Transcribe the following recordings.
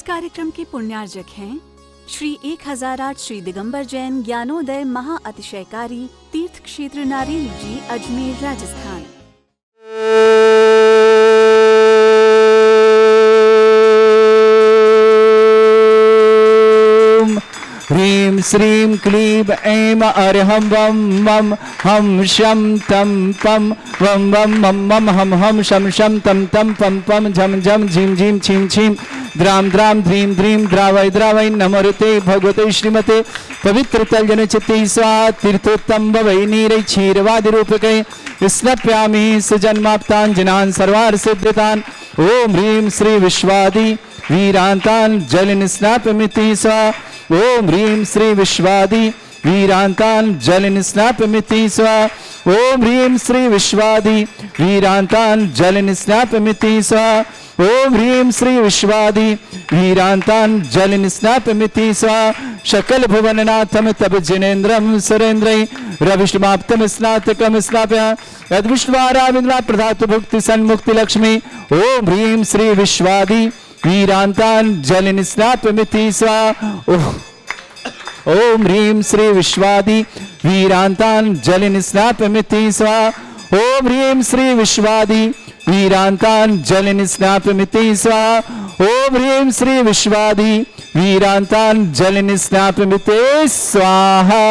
इस कार्यक्रम के पुण्यार्जक हैं श्री 1008 श्री दिगंबर जैन ज्ञानोदय महाअतिशयकारी तीर्थ क्षेत्र नारेली जी, अजमेर, राजस्थान। ह्रीं श्रीं क्लीं ऐं अर्हं वं वं हम शं तं पं वं वं मं मं हम हम शं शं तं तं पं पं झं झं झीं झीं छीं छीं द्रां द्रां ध्रीं ध्रीं द्रावय द्रावय नमोते भगवते श्रीमते पवित्र तलजन चित्ते स्वाहा तीर्थोत्तम भवै नीरै क्षीरवादि रूपकै स्नप्यामि सुजन्माप्तान् सर्वार सिद्धितान्। ओम ह्रीं श्री विश्वादि वीरान्तान् जलिन स्नापमिति स्वाहा। ओम ह्रीं श्री विश्वादि वीरान्तान् जलिन स्नापमिति स्वाहा। ओम ह्रीं श्री विश्वादि वीरान्तान् जलिन स्नापमिति स्वाहा। ओम ह्रीं श्री विश्वादि वीरान्तान् जलिन स्नापमिति स्वाहा। शकल भुवननाथम तब जिनेन्द्रम सुरेन्द्रै रविष्माप्तम स्नातकम स्नाप्य यद्विश्वाराविन्द्रा प्रधातु भुक्ति सन्मुक्ति लक्ष्मी। ओम ह्रीं श्री विश्वादि वीरान्तान् जलिन स्नापमिति स्वाहा। ओम ह्रीं श्री विश्वादि वीरान्तान् जलिन स्नापमिति स्वाहा। ओम ह्रीं श्री विश्वादि वीरान्तान् जलिन स्नापमिति स्वाहा। ओम ह्रीं श्री विश्वादि वीरान्तान् जलिन स्नापमिति स्वाहा।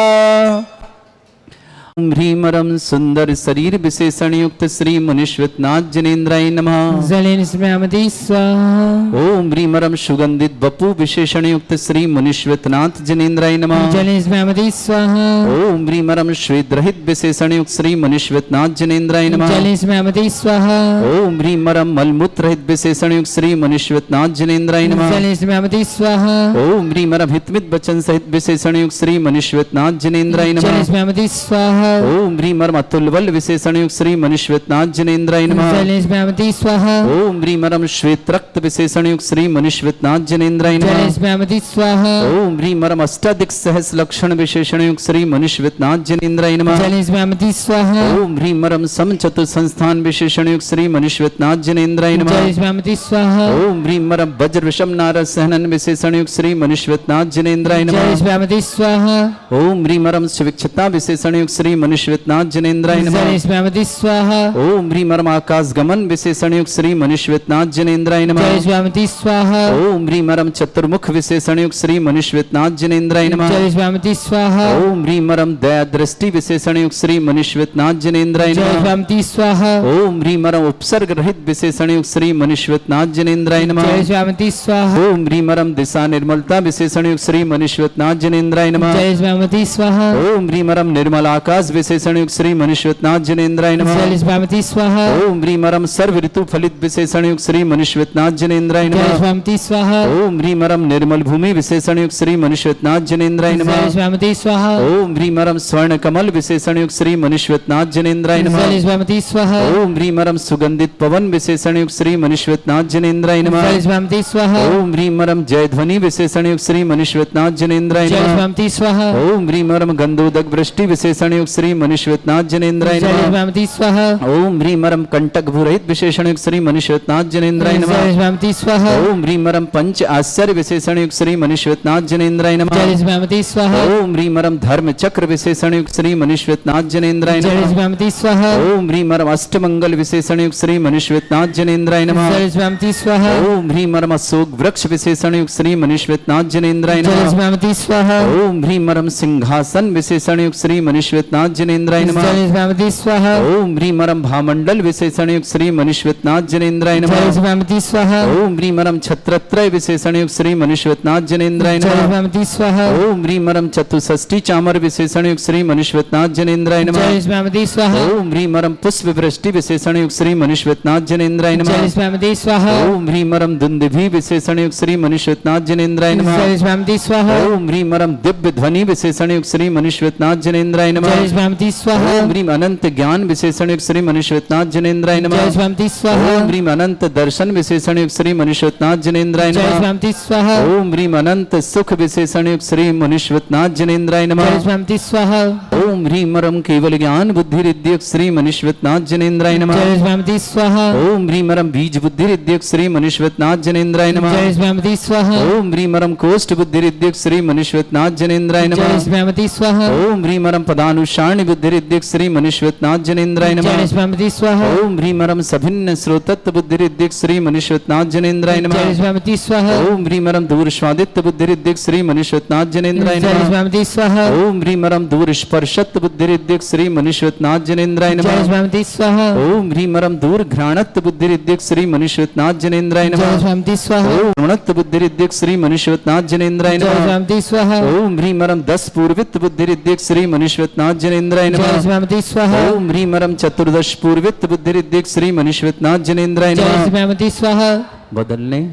ओम ह्रीं सुंदर शरीर विशेषण युक्त श्री मुनीश्वरनाथ जिनेन्द्राय नमः। जलेन स्मृति स्वाहा। ओम ह्रीं सुगंधित बपु विशेषण युक्त श्री मुनीश्वरनाथ जिनेन्द्राय नमः। जलेन स्मृति स्वाहा। ओम ह्रीं श्वेत रहित विशेषण युक्त श्री मुनीश्वरनाथ जिनेन्द्राय नमः। जलेन स्मृति स्वाहा। ओम ह्रीं मलमूत्र रहित विशेषण युक्त श्री मुनीश्वरनाथ जिनेन्द्राय नमः। जलेन स्मृति स्वाहा। ओम ह्रीं हितमित वचन सहित विशेषण युक्त श्री मुनीश्वरनाथ जिनेन्द्राय नमः। जलेन स्मृति स्वाहा। ओम ह्रीं अतुल बल विशेषण युक्त श्री मुनीश्वरनाथ जिनेन्द्राय नमः। जलेन स्मृति स्वाहा। ओम ह्रीं श्वेत रक्त विशेषण युक्त श्री मुनीश्वरनाथ जिनेन्द्राय नमः। जलेन स्मृति स्वाहा। ओम ह्रीं अष्टाधिक सहस लक्षण विशेषण युक्त श्री मुनीश्वरनाथ जिनेन्द्राय नमः। जलेन स्मृति स्वाहा। ओम ह्रीं सम चतुर संस्थान विशेषण युक्त श्री मुनीश्वरनाथ जिनेन्द्राय नमः। जलेन स्मृति स्वाहा। ओम ह्रीं वज्र विषम नारद सहनन विशेषण युक्त श्री मुनीश्वरनाथ जिनेन्द्राय नमः। जलेन स्मृति स्वाहा। ओम ह्रीं सुविक्षता विशेषण युक्त श्री मुनीश्वरनाथ जिनेन्द्राय नमः। जलेन स्मृति स्वाहा। ओम ह्रीं आकाश गमन विशेषण युक्त श्री मुनीश्वरनाथ जिनेन्द्राय नमः। जलेन स्मृति स्वाहा। ओम ह्रीं चतुर्मुख विशेषण युक्त श्री मुनीश्वरनाथ जिनेन्द्राय नमः। जलेन स्मृति स्वाहा। ओम ह्रीं दया दृष्टि विशेषण युक्त श्री मुनीश्वरनाथ जिनेन्द्राय नमः। जलेन स्मृति स्वाहा। ओम ह्रीं उपसर्ग रहित विशेषण युक्त श्री मुनीश्वरनाथ जिनेन्द्राय नमः। जलेन स्मृति स्वाहा। ओम ह्रीं दिशा निर्मलता विशेषण युक्त श्री मुनीश्वरनाथ जिनेन्द्राय नमः। जलेन स्मृति स्वाहा। ओम ह्रीं निर्मल आकाश विशेषण युक्त श्री मुनीश्वरनाथ जिनेन्द्राय नमः। जलेन स्मृति स्वाहा। ओम ह्रीं सर्व ऋतु फलित विशेषण युक्त श्री मुनीश्वरनाथ जिनेन्द्राय जलेन नमः। स्मृति स्वाहा। ओम ह्रीं निर्मल भूमि विशेषण युक्त श्री मुनीश्वरनाथ जिनेन्द्राय नमः। जलेन स्मृति स्वाहा। ओम ह्रीं स्वर्ण कमल विशेषण युक्त श्री मुनीश्वरनाथ जिनेन्द्राय नमः। जलेन स्मृति स्वाहा। ओम ह्रीं सुगंधित पवन विशेषण युक्त श्री मुनीश्वरनाथ जिनेन्द्राय नमः। जलेन स्मृति स्वाहा। ओम ह्रीं जय ध्वनि विशेषण युक्त श्री मुनीश्वरनाथ जिनेन्द्राय जलेन नमः। स्मृति स्वाहा। ओम ह्रीं गंधोदक वृष्टि विशेषण युक्त श्री मुनीश्वरनाथ जिनेन्द्राय जलेन नमः। स्मृति स्वाहा। ओम ह्रीं कंटक भूरहित विशेषण युक्त श्री मुनीश्वरनाथ जिनेन्द्राय नमः। जलेन स्मृति स्वाहा। ओम ह्रीं पंच आश्चर्य विशेषण युक्त श्री मुनीश्वरनाथ जिनेन्द्राय नमः। जलेन स्मृति स्वाहा। ओम ह्रीं धर्म चक्र विशेषण युक्त श्री मुनीश्वरनाथ जिनेन्द्राय जलेन नमः। स्मृति स्वाहा। ओम ह्रीं अष्टमंगल विशेषण युक्त श्री मुनीश्वरनाथ जिनेन्द्राय नमः। जलेन स्मृति स्वाहा। ओम ह्रीं अशोक वृक्ष विशेषण युक्त श्री मुनीश्वरनाथ जिनेन्द्राय जलेन नमः। स्मृति स्वाहा। ओम ह्रीं सिंहासन विशेषण युक्त श्री मुनीश्वरनाथ जिनेन्द्राय नमः। जलेन स्मृति स्वाहा। ओम ह्रीं भामंडल विशेषण युक्त श्री मुनीश्वरनाथ जिनेन्द्राय नमः। जलेन स्मृति स्वाहा। ओम ह्रीं छत्रत्रय विशेषण युक्त श्री मुनीश्वरनाथ जिनेन्द्राय जलेन नमः। स्मृति स्वाहा। ओम ह्रीं चतुष्षष्टि चामर विशेषण युक्त श्री मुनीश्वरनाथ जिनेन्द्राय नमः। जलेन स्मृति स्वाहा। ओम ह्रीं पुष्प वृष्टि विशेषण युक्त श्री मुनीश्वरनाथ जिनेन्द्राय नमः। जलेन स्मृति स्वाहा। ओम ह्रीं दुंदुभि विशेषण युक्त श्री मुनीश्वरनाथ जिनेन्द्राय नमः। जलेन स्मृति स्वाहा। ओम ह्रीं दिव्य ध्वनि विशेषण युक्त श्री मुनीश्वरनाथ जिनेन्द्राय नमः। जलेन स्मृति स्वाहा। ओम ह्रीं अनंत ज्ञान विशेषण युक्त श्री मुनीश्वरनाथ जिनेन्द्राय नमः। जलेन स्मृति स्वाहा। ओम ह्रीं अनंत दर्शन विशेषण युक्त श्री मुनीश्वरनाथ जिनेन्द्राय जलेन नमः। स्मृति स्वाहा। ओम ह्रीं अनंत सुख विशेषण युक्त श्री मुनीश्वरनाथ जिनेन्द्राय नमः। जलेन स्मृति स्वाहा। ओम ओम ह्रीं रं केवल ज्ञान बुद्धिरिद्यक श्री मनीश्वतनाथ जनेन्द्राय नमः। जय स्वामी स्वाहा। ओम ह्रीं रं बीज बुद्धिरिद्यक श्री मनीश्वतनाथ जनेन्द्राय नमः। जय स्वामी स्वाहा। ओम ह्रीं रं कोष्ठ बुद्धिरिद्यक श्री मनीश्वतनाथ जनेन्द्राय नमः। जय स्वामी स्वाहा। ओम ह्रीं रं पदानुषाणि बुद्धिरिद्यक श्री मनीश्वतनाथ जनेन्द्राय नमः। जय स्वामी स्वाहा। ओम ह्रीं रं सभिन्न श्रोतत्व बुद्धिरिद्यक श्री मनीश्वतनाथ जनेन्द्राय नमः। जय स्वामी स्वाहा। ओम ह्रीं रं दूरस्वादित्य बुद्धिरिद्यक श्री मनीश्वतनाथ जनेन्द्राय जय नमः। स्वामी स्वाहा। ओम ह्रीं रं दूरस्पर्शत्व बुद्धिरिद्यक श्री मनीश्वतनाथ जनेन्द्राय जय नमः। स्वामी स्वाहा। ओम ह्रीं रं दूरघ्राणत्व बुद्धिरिद्यक श्री मनीश्वतनाथ जनेन्द्राय जय नमः। स्वामी स्वाहा। ओम ऋणत्व बुद्धिरिद्यक श्री मनीश्वतनाथ जनेन्द्राय जय नमः। स्वामी स्वाहा। ओम ह्रीं रं 10 पूर्वित बुद्धिरिद्यक श्री मनीश्वतनाथ जनेन्द्राय जय नमः। स्वामी स्वाहा। ओम ह्रीं रं 14 पूर्वित बुद्धिरिद्यक श्री मनीश्वतनाथ जनेन्द्राय जय नमः। स्वामी स्वाहा। बदलने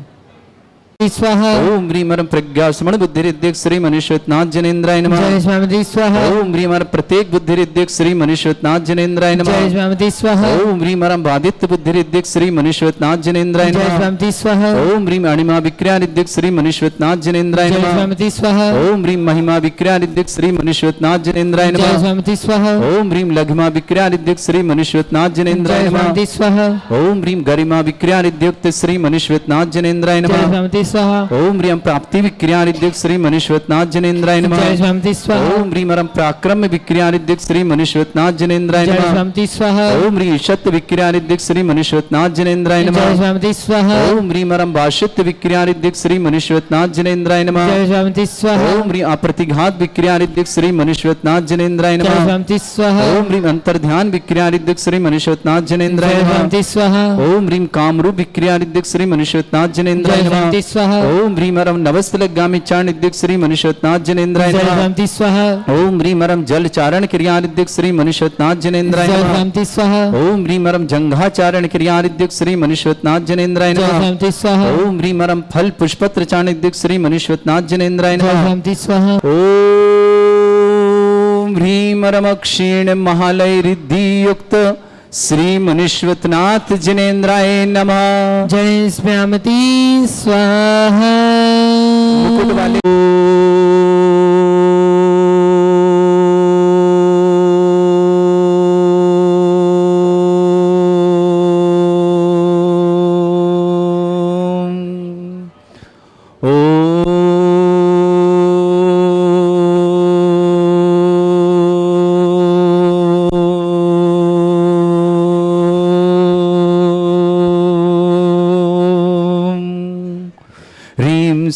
स्वाहा। ओम ह्रीं रं प्रज्ञास्मरण बुद्धिरिद्यक श्री मनीश्वतनाथ जनेन्द्राय नमः। जय स्वामी स्वाहा। ओम ह्रीं रं प्रत्येक बुद्धिरिद्यक श्री मनीश्वतनाथ जनेन्द्राय नमः। जय स्वामी स्वाहा। ओम ह्रीं रं बाधित्य बुद्धिरिद्यक श्री मनीश्वतनाथ जनेन्द्राय जय नमः। स्वामी स्वाहा। ओम ह्रीं अणिमा विक्रियारिद्यक श्री मनीश्वतनाथ जनेन्द्राय जय नमः। स्वामी स्वाहा। ओम ह्रीं महिमा विक्रियारिद्यक श्री मनीश्वतनाथ जनेन्द्राय जय नमः। स्वामी स्वाहा। ओम ह्रीं लघिमा विक्रियारिद्यक श्री मनीश्वतनाथ जनेन्द्राय जय नमः। स्वामी स्वाहा। ओम ह्रीं गरिमा विक्रियारिद्युक्त श्री मनीश्वतनाथ जनेन्द्राय जय नमः। स्वामी स्वाहा। ओम ह्रीं प्राप्ति विक्रियारिद्युक्त श्री मनीश्वतनाथ जनेन्द्राय नमः। जय स्वामी स्वाहा। ओम ह्रीं पराक्रम विक्रियारिद्युक्त श्री मनीश्वतनाथ जनेन्द्राय जय नमः। स्वामी स्वाहा। ओम ह्रीं शत विक्रियारिद्युक्त श्री मनीश्वतनाथ जनेन्द्राय जय नमः। स्वामी स्वाहा। ओम ह्रीं वाशित्य विक्रियारिद्युक्त श्री मनीश्वतनाथ जनेन्द्राय नमः। जय स्वामी स्वाहा। ओम ह्रीं अप्रतिघात विक्रियारिद्युक्त श्री मनीश्वतनाथ जनेन्द्राय जय नमः। स्वामी स्वाहा। ओम ह्रीं अंतर्ध्यान विक्रियारिद्युक्त श्री मनीश्वतनाथ जनेन्द्राय जय नमः। स्वामी स्वाहा। ओम ह्रीं कामरूप विक्रियारिद्युक्त श्री मनीश्वतनाथ जनेन्द्राय जय नमः। स्वामी स्वाहा। ओम ह्रीं नवस्थलगामी चारणिद्युक्त श्री मनीश्वतनाथ जनेन्द्राय जय नमः। स्वामी स्वाहा। ओम ह्रीं जल चारण क्रियारिद्युक्त श्री मनीश्वतनाथ जनेन्द्राय जय नमः। स्वामी स्वाहा। ओम ह्रीं जंघाचारण क्रियारिद्युक्त श्री मनीश्वतनाथ जनेन्द्राय जय नमः। स्वामी स्वाहा। ओम ह्रीं फल पुष्पत्र चारणिद्युक्त श्री मनीश्वतनाथ जनेन्द्राय जय नमः। स्वामी स्वाहा। ओम ह्रीं क्षीण महालय रिद्धि युक्त श्री मनीश्वतनाथ जनेन्द्राय नमः। जय स्वामी स्वाहा। मुकुट वाले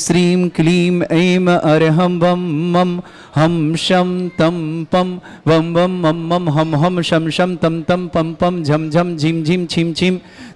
श्रीं क्लीं ऐं अरहं वं मं हम शं तं पं वं वं मं मं हम हम शं शं तं तं पं पं झं झं झीं झीं छीं छीं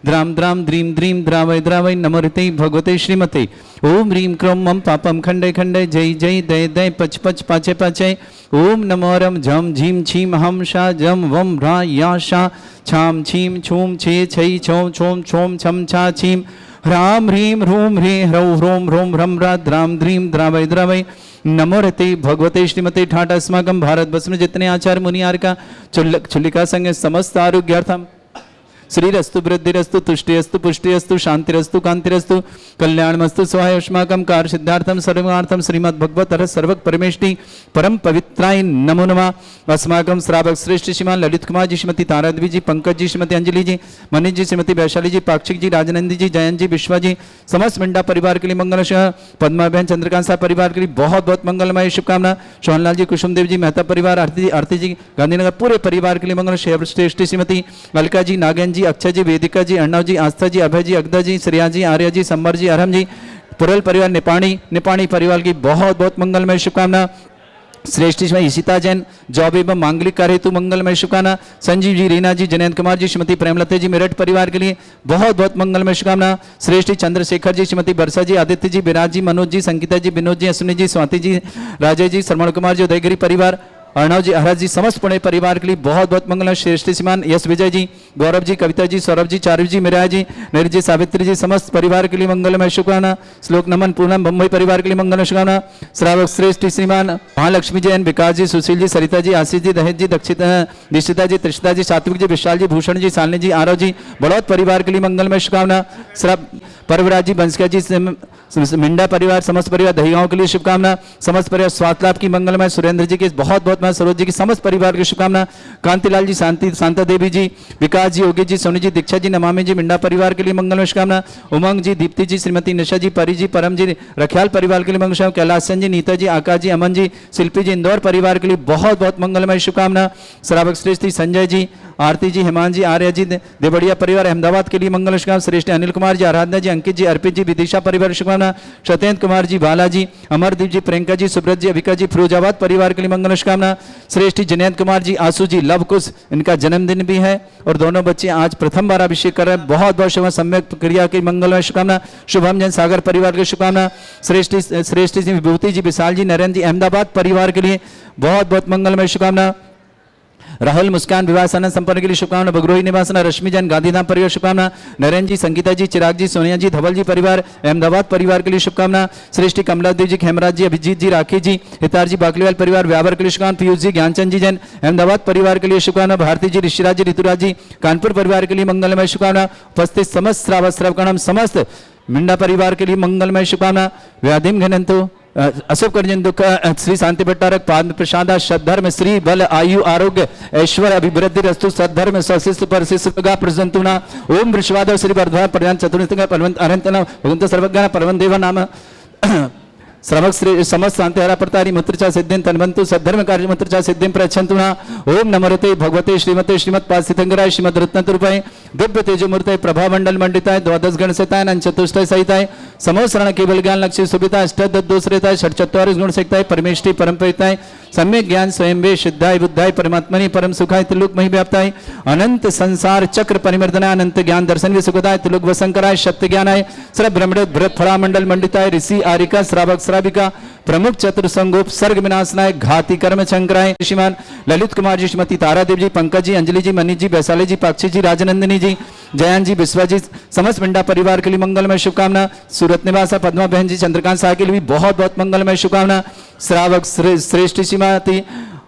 द्रां द्रां द्रीं द्रीं द्रावय द्रावय नमोते भगवते श्रीमते। ओम ह्रीं क्रों मं पापं खण्डय खण्डय जय जय दय दय पच पच पाचय पाचय। ओम नमो रं झं झीं छीं हम शा जं वं ह्रा या शा छां छीं छूं छे छै छौं छौं छौं छं छा छीं ह्रां ह्रीं ह्रूं ह्रीं ह्रौं ह्रों ह्रों ह्रं ह्रा द्रां द्रीं द्रावय द्रावय नमो रते भगवते श्रीमते ठाट अस्माकं भारत वर्ष में जितने आचार्य मुनियार का चुल्लिका संघ समस्त आरोग्यार्थम श्रीरस्तु वृद्धिरस्तु तुष्टिरस्तु पुष्टिरस्तु शांतिरस्तु कांतिरस्तु कल्याणमस्तु स्वाय अस्माकं कार्य सिद्धार्थम सर्वार्थम श्रीमद् भगवत हर सर्वक परमेष्टि परम पवित्राय नमो नमः। अस्माकं श्रावक श्रेष्ठ श्रीमान ललित कुमार जी, श्रीमती तारादेवी जी, पंकज जी, श्रीमती अंजलि जी, मनीष जी, श्रीमती वैशाली जी, पाक्षिक जी, राजनंदी जी, जयंत जी, विश्वा जी, समस्त मिंडा परिवार के लिए मंगल। पद्मा बहन चंद्रकांत साहब परिवार के लिए बहुत बहुत मंगलमय शुभकामना। सोहनलाल जी, कुसुमदेव जी, मेहता परिवार, आरती जी, गांधीनगर पूरे परिवार के लिए मंगल। श्रेष्ठ श्रीमती अलका जी, नागन जी, अक्षय जी, वेदिका जी, अर्णव जी, आस्था जी, अभय जी, अगदा जी, श्रेया जी, आर्या जी, संबर जी, अरहम जी, पुरल परिवार, निपाणी परिवार की बहुत बहुत मंगलमय शुभकामना। श्रेष्ठ श्रीमती ईशिता जैन जॉब एवं मांगलिक कार्य हेतु मंगलमय शुभकामना। संजीव जी, रीना जी, जयंत कुमार जी, श्रीमती प्रेमलता जी, मेरठ परिवार के लिए बहुत बहुत मंगलमय शुभकामना। श्रेष्ठ चंद्रशेखर जी, श्रीमती बरसा जी, आदित्य जी, विराज जी, मनोज जी, संगीता जी, विनोद जी, अश्विनी जी, स्वाति जी, राजय जी, श्रवण कुमार जी, उदयगिरी परिवार, अर्णव जी, हरज जी, समस्त पुणे परिवार के लिए बहुत बहुत मंगल। श्रेष्ठ श्रीमान यश विजय जी, गौरव जी, कविता जी, सौरभ जी, चारू जी, मिराज जी, नर जी, सावित्री जी, समस्त परिवार के लिए मंगलमय शुभकामना। श्लोक नमन पूनम बम्बई परिवार के लिए मंगल शुभकामना। श्रावक श्रेष्ठ श्रीमान महालक्ष्मी जैन, विकास जी, सुशील जी, सरिता जी, आशीष जी, दहेज जी, दीक्षिता जी, त्रिषिता जी, सात्विक जी, विशाल जी, भूषण जी, सालनी जी, आरव जी, बड़ौद परिवार के लिए मंगलमय शुभकामना। श्राव परवराज जी, बंसका जी, मिंडा परिवार, समस्त परिवार दहीगांव के लिए शुभकामना। समस्त परिवार स्वास्थ्य लाभ की मंगलमय। सुरेंद्र जी के बहुत बहुत महात्मा सरोज जी की समस्त परिवार की शुभकामना, कांतिलाल जी, शांति शांता देवी जी, विकास जी, योगी जी, सोनी जी, दीक्षा जी, नमामि जी, मिंडा परिवार के लिए मंगलमय शुभकामना, उमंग जी, दीप्ति जी, श्रीमती निशा जी, परी जी, परम जी, रखियाल परिवार के लिए मंगल शुभकामना, कैलाशन जी, नीता जी, आकाश जी, अमन जी, शिल्पी जी, इंदौर परिवार के लिए बहुत बहुत मंगलमय शुभकामना, श्रावक श्रेष्ठ संजय जी, आरती जी, हेमान जी, आर्य जी, देवड़िया परिवार अहमदाबाद के लिए मंगल शुभकामना, श्रेष्ठ अनिल कुमार जी, आराधना जी, अंकित जी, अर्पित जी, विदिशा परिवार शुभकामना, सत्येंद्र कुमार जी, बालाजी, अमरदीप जी, प्रियंका जी, सुब्रत जी, अभिका जी, फिरोजाबाद परिवार के लिए मंगल शुभकामना, श्रेष्ठ जयंत कुमार जी, आशु जी, लव कुश, इनका जन्मदिन भी है और दोनों बच्चे आज प्रथम बार अभिषेक कर रहे हैं। बहुत बहुत शुभ सम्यक क्रिया की मंगलमय शुभकामना, शुभम जन सागर परिवार की शुभकामना, श्रेष्ठ जी, विभूति जी, विशाल जी, नरेंद्र जी, अहमदाबाद परिवार के लिए बहुत बहुत मंगलमय शुभकामना, राहुल मुस्कान विवाह सानंद संपन्न के लिए शुभकामना, बगरोही निवासना, रश्मि जैन, गांधीधाम परिवार शुभकामना, नरेंद्र जी, संगीता जी, चिराग जी, सोनिया जी, धवल जी परिवार अहमदाबाद परिवार के लिए शुभकामना, श्रेष्ठी कमलादेव जी, खेमराज जी, अभिजीत जी, राखी जी, हितार जी, बाकलीवाल परिवार व्यावर के लिए शुभकामना, पीयूष जी, ज्ञानचंद जी जैन अहमदाबाद परिवार के लिए शुभकामना, भारती जी, ऋषिराज जी, ऋतुराज जी, कानपुर परिवार के लिए मंगलमय शुभकामना, उपस्थित समस्त श्रावक समस्त मिंडा परिवार के लिए मंगलमय शुभकामना, व्याधिम घनंतो अशुभ कर्जन दुख श्री शांति भट्टारक पाद प्रसाद सद्धर्म श्री बल आयु आरोग्य ऐश्वर अभिवृद्धि रस्तु सद्धर्म सशिष्ट परशिष्टगा प्रजंतुना ओम वृषवाद श्री वर्धवा प्रधान चतुर्थ परवंत अनंतना भगवंत सर्वज्ञ परवन देव नाम श्रवक श्री समस्त शांति हरा प्रतारी मुत्रचा सिद्धिं तन्वंतु सद्धर्म कार्य मुत्रचा सिद्धिं प्रयच्छन्तुना ओम नमोते भगवते श्रीमते श्रीमद पादसितंगराय श्रीमद रत्नतुर्पाय दिव्य तेजमूर्ते प्रभा मंडल मंडिताय द्वादश गण सहिताय नन चतुष्टय सहिताय समोसरण केवल ज्ञान लक्ष्य सुविता अष्टद दोषरेताय षट चत्वारिश गुण सहिताय परमेष्टि परम परिताय सम्यक ज्ञान स्वयं वे सिद्धाय बुद्धाय परमात्मनि परम सुखाय त्रिलोक मही व्याप्ताय अनंत संसार चक्र परिमर्दनाय अनंत ज्ञान दर्शन वे सुखदाय त्रिलोक वसंकराय सत्य ज्ञानाय सर्व ब्रह्मण्ड भृत फला मंडल मंडिताय ऋषि आरिका श्रावक श्राविका प्रमुख चतुर संगोप सर्ग विनाशनाय घाती कर्म शंकराय श्रीमान ललित कुमार जी, श्रीमती तारा देव जी, पंकज जी, अंजलि जी, मनीष जी, वैशाली जी, पाक्षी जी, राजनंदिनी जी, जयंत जी, विश्वजीत समस्त मिंडा परिवार के लिए मंगलमय शुभकामना, सूरत निवासा पद्मा बहन जी, चंद्रकांत साह के लिए भी बहुत बहुत मंगलमय शुभकामना, श्रावक श्रेष्ठ श्रीमती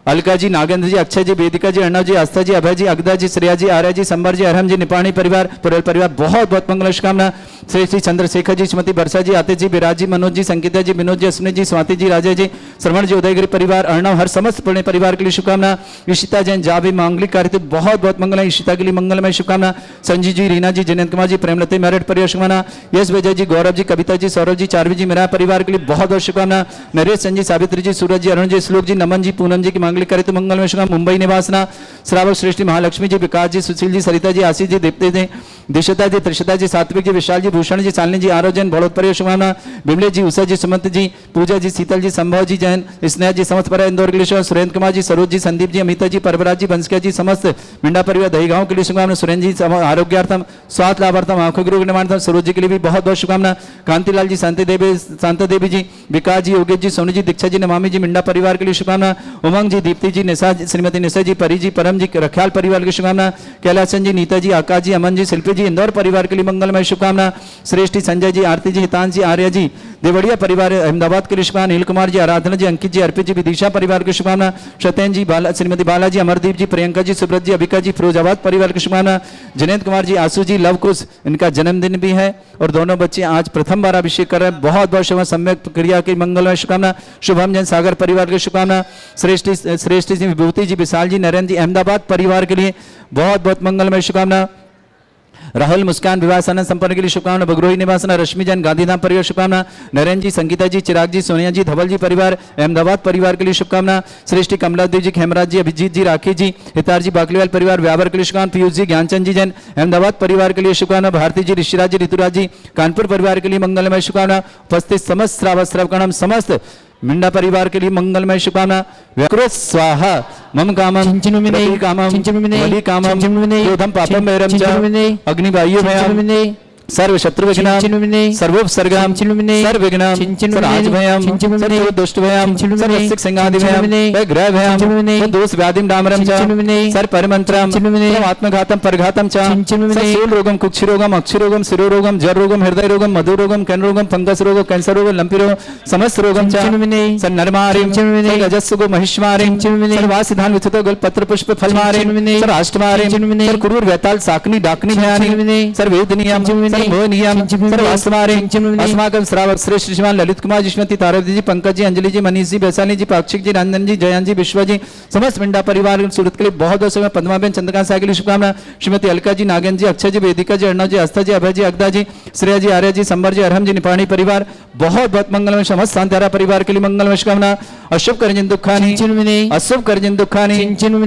अलका जी, नागेंद्र जी, अक्षय जी, वेदिका जी, अर्णव जी, आस्था जी, अभय जी, अगदा जी, श्रेया जी, आर्या जी, संबर जी, अरहम जी, निपाणी परिवार परिवार बहुत बहुत मंगल शुभकामना, श्री श्री चंद्रशेखर जी, श्रीमती वर्षा जी, आतिश जी, विराज जी, मनोज जी, संकीता जी, विनोद जी, अश्विनी जी, स्वाति जी, राजय जी, श्रवण जी, उदयगिरी परिवार अर्णव हर समस्त पुण्य परिवार के लिए शुभकामना, ईशिता जैन जावी मांगलिक कार्य बहुत बहुत मंगल है, ईशिता के लिए मंगलमय शुभकामना, संजीव जी, रीना जी, जयंत कुमार जी, प्रेमलते मैरिड परिवार शुभकामना, यश विजय जी, गौरव जी, कविता जी, सौरभ जी, चारवी जी, मेरा परिवार के लिए बहुत बहुत शुभकामना, नरेश संजी, सावित्री जी, सूरज जी, अरुण जी, श्लोक जी, नमन जी, पूनम जी की मांगलिक कार्य मंगलमय मुंबई निवासना, श्रावक श्रेष्ठी महालक्ष्मी जी, विकास जी, सुशील जी, सरिता जी, आशीष जी, दीप्ति जी, दिशता जी, त्रिशता जी, सात्विक जी, विशाल जी, भूषण जी, शालिनी जी, आरोजन बड़ोत परिवार शुभकामना, बिमले जी, उषा जी, सुमंत जी, पूजा जी, शीतल जी, संभव जी, जैन स्नेह जी, समस्त परिवार इंदौर के लिए सुरेंद्र कुमार जी, सरोज जी, संदीप जी, अमिता जी, परवराज जी, बंसकिया जी, समस्त मिंडा परिवार दहीगांव के लिए शुभकामना, सुरेंद्र जी आरोग्यार्थम स्वास्थ्य लाभार्थम आंखों के रोग निवारणार्थम, सरोज जी के लिए भी बहुत बहुत शुभकामना, कांतिलाल जी, शांता देवी जी, विकास जी, योगेश जी, सोनी जी, दीक्षा जी, नमामि जी, मिंडा परिवार के लिए शुभकामना, उमंग जी, दीप्ति जी, निशा श्रीमती निशा जी, परी जी, परम जी, रखियाल परिवार की शुभकामना, कैलाशन जी, नीता जी, आकाश जी, अमन जी, शिल्पी जी, इंदौर परिवार के लिए मंगलमय शुभकामना, श्रेष्ठी संजय जी, आरती जी, हितांश जी, आर्य जी, देवड़िया परिवार अहमदाबाद के लिए शुभकामना, नील कुमार जी, आराधना जी, अंकित जी, अर्पित जी, विदिशा परिवार की शुभकामना, सत्येंद्र जी, श्रीमती बालाजी, अमरदीप जी, प्रियंका जी, सुब्रत जी, अभिका जी, फिरोजाबाद परिवार की शुभकामना, जयंत कुमार जी, आशु जी, लव कुश, इनका जन्मदिन भी है और दोनों बच्चे आज प्रथम बार अभिषेक कर रहे हैं। बहुत बहुत शुभ सम्यक क्रिया की मंगलमय शुभकामना, शुभम जन सागर परिवार की शुभकामना, श्रेष्ठी जी, विभूति जी, विशाल जी, नरेंद्र जी, अहमदाबाद परिवार के लिए बहुत बहुत मंगलमय शुभकामना, राहुल मुस्कान विवाह सानंद संपन्न के लिए शुभकामना, बगरोही निवासना, रश्मि जैन, गांधीधाम परिवार शुभकामना, नरेंद्र जी, संगीता जी, चिराग जी, सोनिया जी, धवल जी परिवार अहमदाबाद परिवार के लिए शुभकामना, श्रेष्ठी कमलादेव जी, खेमराज जी, अभिजीत जी, राखी जी, हितार जी, बाकलीवाल परिवार व्यावर के लिए शुभकामना, पीयूष जी, ज्ञानचंद जी जैन अहमदाबाद परिवार के लिए शुभकामना, भारती जी, ऋषिराज जी, ऋतुराज जी, कानपुर परिवार के लिए मंगलमय शुभकामना, उपस्थित समस्त श्रावक समस्त मिंडा परिवार के लिए मंगलमय शुभकामना, व्याकृत स्वाहा मम कामम कामम वली कामम क्रोधम पापम वैरम च अग्निवायु भयम सर्व शत्रु विघ्नम सर्वोपसर्गम सर्व विघ्नम सर्वराज भयम सर्व दुष्ट भयम सर्व सिक संगादि भयम ग्रह भयम दोष व्याधिम डामरम च सर्व परिमंत्रम सर्व आत्मघातम परघातम च सूल रोगम कुक्षि रोगम अक्षि रोगम शिरो रोगम जर रोगम हृदय रोगम मधु रोगम कैन रोगम फंगस रोग कैंसर रोग लंपी रोग समस्त रोगम च सर नरमारिम गजस्सुगो महिष्मारिम सर्वासिधान विथुतो गल पत्र पुष्प फलमारिम सर अष्टमारिम सर कुरूर वैताल साकनी डाकनी भयानी सर वेदनियम सर्वमोहनीयम सर्वास्मारे अस्माकं श्रावक श्रेष्ठ श्रीमान ललित कुमार जी, श्रीमती तारावती जी, पंकज जी, अंजलि जी, मनीष जी, वैशाली जी, पाक्षिक जी, रंजन जी, जयंत जी, विश्व जी, समस्त मिंडा परिवार सूरत के लिए बहुत बहुत समय, पद्माबेन, चंद्रकांत साय के लिए शुभकामना, श्रीमती अलका जी, नागेंद्र जी, अक्षय जी, वेदिका जी, अर्णव जी, आस्था जी, अभय जी, अगदा जी, श्रेया जी, आर्य जी, संबर जी, अरहम जी, निपाणी परिवार बहुत बहुत मंगलमय, समस्त शांतारा परिवार के लिए मंगलमय शुभकामना। अशुभ कर्जन दुखानी अशुभ कर्जन दुखानी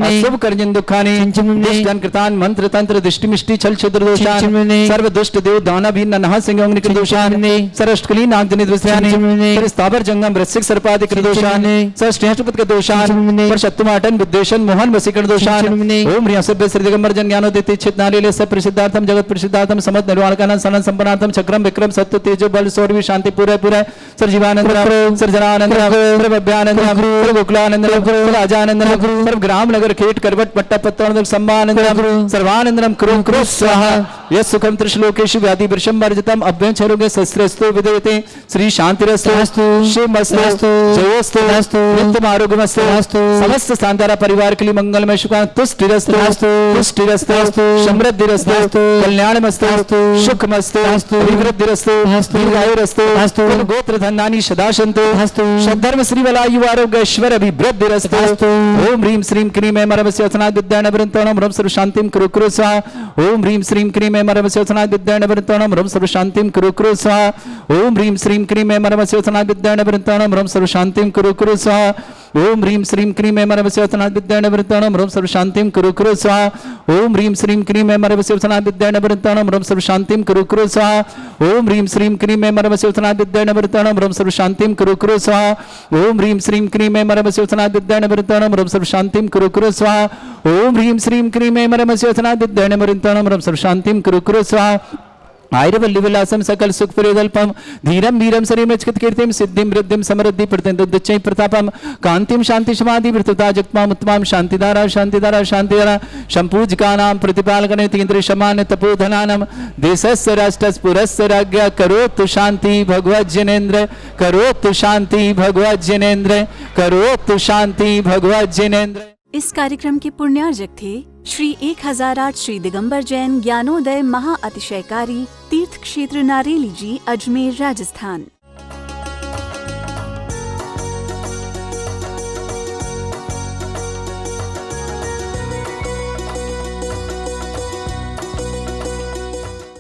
अशुभ कर्जन दुखानी दुष्टन कृतान मंत्र तंत्र दृष्टि मिष्टि छल छिद्र दोषान सर्व दुष्ट देव दाना भी नहा सिंह अग्नि कृदोषान सरष्टकली नागजनि द्वस्यानि स्थावर जंगम वृश्चिक सर्पादि कृदोषान सरष्ठ्यष्टपद कृदोषान पर शत्रुमाटन बुद्धेशन मोहन वसीकरण दोषान ओम ह्रीं सभ्य श्री दिगंबर जन ज्ञानोदित चित नारिले सब प्रसिद्धार्थम जगत प्रसिद्धार्थम समस्त निर्वाणकानंद सनन संपन्नार्थम चक्रम विक्रम सत्य तेजो बल सौर्य शांति पूरे पूरे सर जीवानंद सर जनानंद सर भव्यानंद सर गोकुलानंद सर अजानंद सर ग्राम नगर खेट करवट पट्टा पत्तन सम्मानंद सर्वानंदनम कुरु कुरु स्वाहा यः सुखम त्रिश्लोकेषु व्याधि वृषम वर्जितम अभ्यं छरोगे शस्त्रस्तु विदेयते श्री शांतिरस्तु शिवमस्तु जयोस्तु नित्यम आरोग्यमस्तु समस्त शांतारा परिवार के लिए मंगलमय शुभकामना तुष्टिरस्तु पुष्टिरस्तु समृद्धिरस्तु कल्याणमस्तु सुखमस्तु अभिवृद्धिरस्तु दीर्घायुरस्तु गोत्र धनानि सदा सन्तु सद्धर्म श्री वलायु आरोग्य ऐश्वर्य अभिवृद्धिरस्तु ओम ह्रीं श्रीं क्रीं ऐं मरवस्य वचनात् विद्यान वृन्तोणं ह्रं सर्व शांतिं कुरु कुरु स्वाहा ओम ह्रीं श्रीं क्रीं ऐं मरवस्य वचनात् विद्यान वृन्तोणं ह्रं सर्व शांतिं कुरु कुरु स्वाहा ओम ह्रीं श्रीं क्रीं ऐं मरवस्य वचनात् विद्यान वृन्तोणं ह्रं सर्व शांतिं कुरु कुरु स्वाहा ओम ह्रीं श्रीं क्रीं ऐं मरवस्य वचनात् विद्यान वृन्तोणं ह्रं सर्व शांतिं कुरु कुरु स्वाहा ओम ह्रीं श्रीं क्रीं ऐं मरवस्य वचनात् विद्यान वृन्तोणं ह्रं सर्व शांतिं कुरु कुरु स्वाहा ओम ह्रीं श्रीं क्रीं ऐं मरवस्य वचनात् विद्यान वृन्तोणं ह्रं सर्व शांतिं कुरु कुरु स्वाहा ओम ह्रीं श्रीं क्रीं ऐं मरवस्य वचनात् विद्यान वृन्तोणं ह्रं सर्व शांतिं कुरु कुरु स्वाहा ओम ह्रीं श्रीं क्रीं ऐं मरवस्य वचनात् विद्यान वृन्तोणं ह्रं सर्व शांतिं कुरु कुरु स्वाहा आयुर्वल्ली विलासम सकल सुख प्रयोदल्पम धीरम वीरम शरीरमच्युत कीर्तिम सिद्धिम वृद्धिम समृद्धि प्रतिदुच्चै प्रतापम कांतिम शांति समाधि वृतता जगत्माम उत्तमाम शांतिदारा शांतिदारा शांतिदारा संपूजकानां प्रतिपालकने तीन्द्र शमान तपोधनानम देशस्य राष्ट्रस्य पुरस्य राज्ञा करोतु शांति भगवत् जनेन्द्र करोतु शांति भगवत् जनेन्द्र करोतु शांति भगवत् जनेन्द्र। इस कार्यक्रम के पुण्यार्जक थे श्री 1008 श्री दिगंबर जैन ज्ञानोदय महाअतिशयकारी तीर्थ क्षेत्र नारेली जी, अजमेर, राजस्थान।